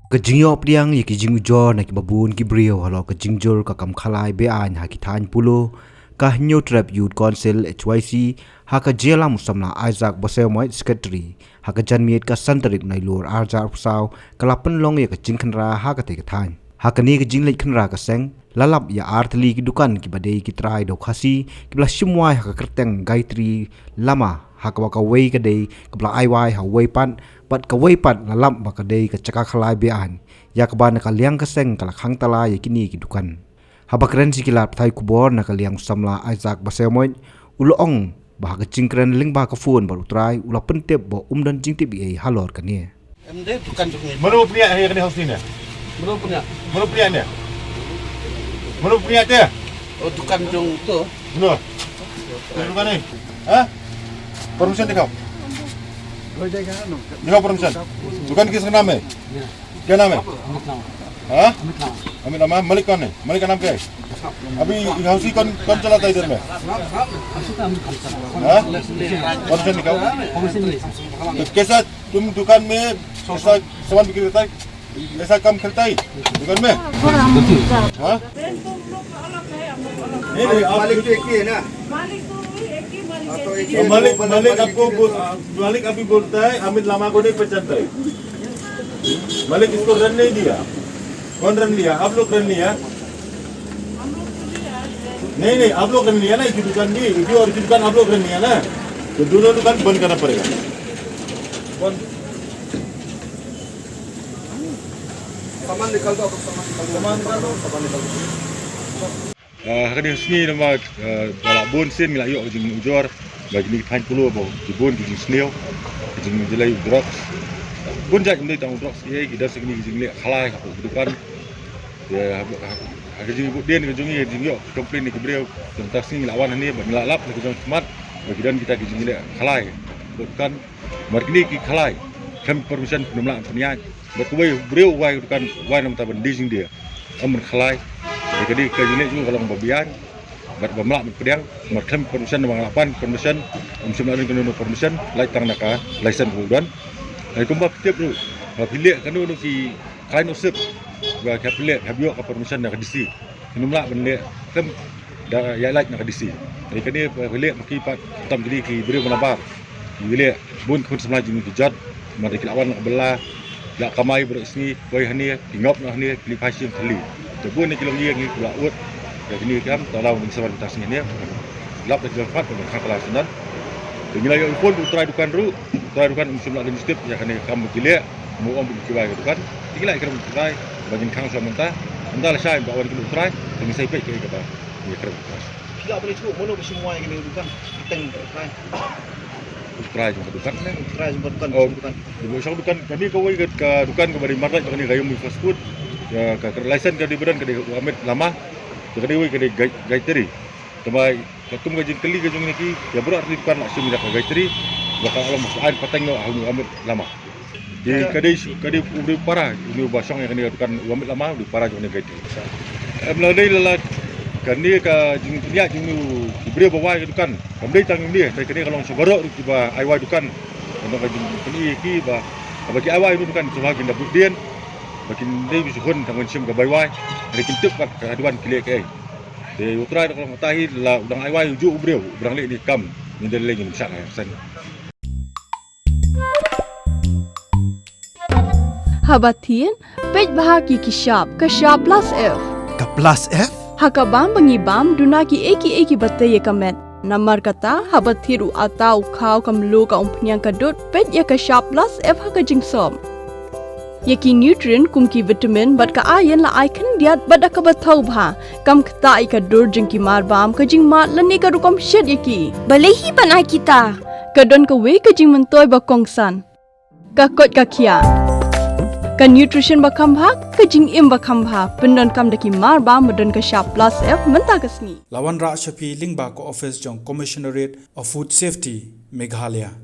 Kejingyo priang ye kijing ujor na kibabun kibrio halo kejingjor kakam khalai bean ha kithan pulo ka new trap youth council HYC ha ka jela musamna Isaac Bosemoy secretary ha ka janmiet ka santarik nai lur arjar saw kalapan long ye ka jingkhanra ha ka te kathan ha ka ni ka jinglek khanra ka seng lalap ya artli ki dukan ki badei ki trai do khasi ki bla simwai ha ka kerteng gaitri lama ha ka waka wei ka dei ka bla aiwai ha wei pan pat ka wei pat lalap ba ka dei ka caka khalai bean ya ka ban ka liang ka seng kala khang tala ye kini ki dukan habakren si kilap thai kubor na ka liang samla Isaac Bosemoy ulong ba ka cingkren ling ba ka phone baru trai ula pentep bo dan jingtip ye halor ka ni MD bukan jukni. Mana punya yang kena house ni? Belum punya. Mana punya ni? Mana punya dia? Oh bukan jung tu. Mana? Bukan ni. Hah? Permission dia kau? Dia kau permission? Bukan kisah nama? क्या नाम है? हाँ? अमित नाम मलिक कौन है? मलिक का नाम क्या है? अभी हाउसी कौन चलाता है इधर में? हाँ? परमिशन निकाल। तो कैसा तुम दुकान में ऐसा सामान बिक्री करता है? ऐसा काम करता है दुकान में? हाँ? नहीं मालिक तो एक ही है ना? मालिक अभी बोलता है अमित लामा को नहीं पहचानता है। मालिक इसको रन नहीं दिया। कौन रन लिया? आप लोग रन लिया? नहीं आप लोग रन लिया ना इसी दुकान की, इसी और इसी दुकान आप लोग रन लिया ना, तो दोनों दुकान बंद करना पड़ेगा। कौन? सामान निकाल दो, सामान निकाल दो। Hari ini nama balak bon sen ngelak yuk jeng ujor bagi ni thain puluh bau di bon di sneo jeng jelai drugs bon jat mendai tang drugs ye kita segini jeng lek khalai dukan ya hari jeng ibu den jeng ye jeng yuk komplain ni kebriau tentang sini lawan ni bagi lap ni jeng smart bagi dan kita jeng lek khalai dukan markini ki khalai kan permission penumlang penyan berkuai beriau wai dukan wai nam taban di jeng dia amun khalai jadi kejadian juga kalau babian bermelak berpediang merkem permission bang 8 permission sembilan kena permission light tang naka license budan ai kumba tiap dulu pilih kan dulu ki kain usep ba ka pilih habio ka permission nak disi kenumla bende kem da ya light nak disi ai kani pilih maki pat tam jadi ki beri menabar pilih bun kun semla jini ki jat mari lawan nak belah la kamai bersni koi hani tingop nak hani pilih pasien kali Tebun ni kilong dia ni pula ut. Jadi ni kan tahu mungkin sebab tas ni lap dah cepat dengan kalah sendan. Jadi lagi pun utrai dukan ru, utrai dukan semula dan step ya kan kamu gila, mau ambil kibai dukan. Tinggal lagi kamu utrai bagian kang sama mentah. Mentah lah saya bawa di utrai, dengan saya baik ke kata. Ya kerap. Tidak boleh cukup mono semua yang ni dukan. Teng utrai. Utrai juga dukan ni. Utrai juga dukan. Oh dukan. Jadi saya dukan. Kami kau ke dukan kepada market kami gayung fast food. Ya ka license ka di badan ka di amit lama ka di we ka di gaiteri tamai katum ka jing kali ka jung ni ki ya berat di kan nak sumi ka gaiteri bakal alam masaan pateng no amit lama di ka di uri para ni basong yang ni kan amit lama di para jung ni gaiteri amla dei lala kan ni ka jing dia jung ni beri bawai ka kan kamdei tang ni tai ka ni kalong sabarok di ba aiwai dukan untuk ka jing ni ki ba bagi aiwai ni kan sebagai dapat dien Makin dia bisa hun tangan sim ke bawai, ada kintuk kat kehaduan kilek eh. Dia utrai kalau matahi lah udang aiwai ujuk ubreu, udang lek ni kam, ni dia lagi misak sen. Habatin, pej bahagi kishap plus F. ka plus F Hakabam bangibam dunaki eki batte ye kamet. Namar kata habathiru atau kau kamlu ka umpnyang kadut pej ya kishap plus F haka jingsom. Yaki nutrient kumki vitamin bat ka ayan la icon diat bada ka bathau bha kam khta ka dur jingki marbam ka jing mat lani ka rukom shed yaki balehi banai kita ka don ka we ka jing mentoy ba kongsan ka kot ka khia ka nutrition ba kham bha ka jing im ba kham bha pendon kam daki marbam badon ka sharp plus F menta kasni Lawan Ra Shafi Lingba ko office jong Commissionerate of Food Safety Meghalaya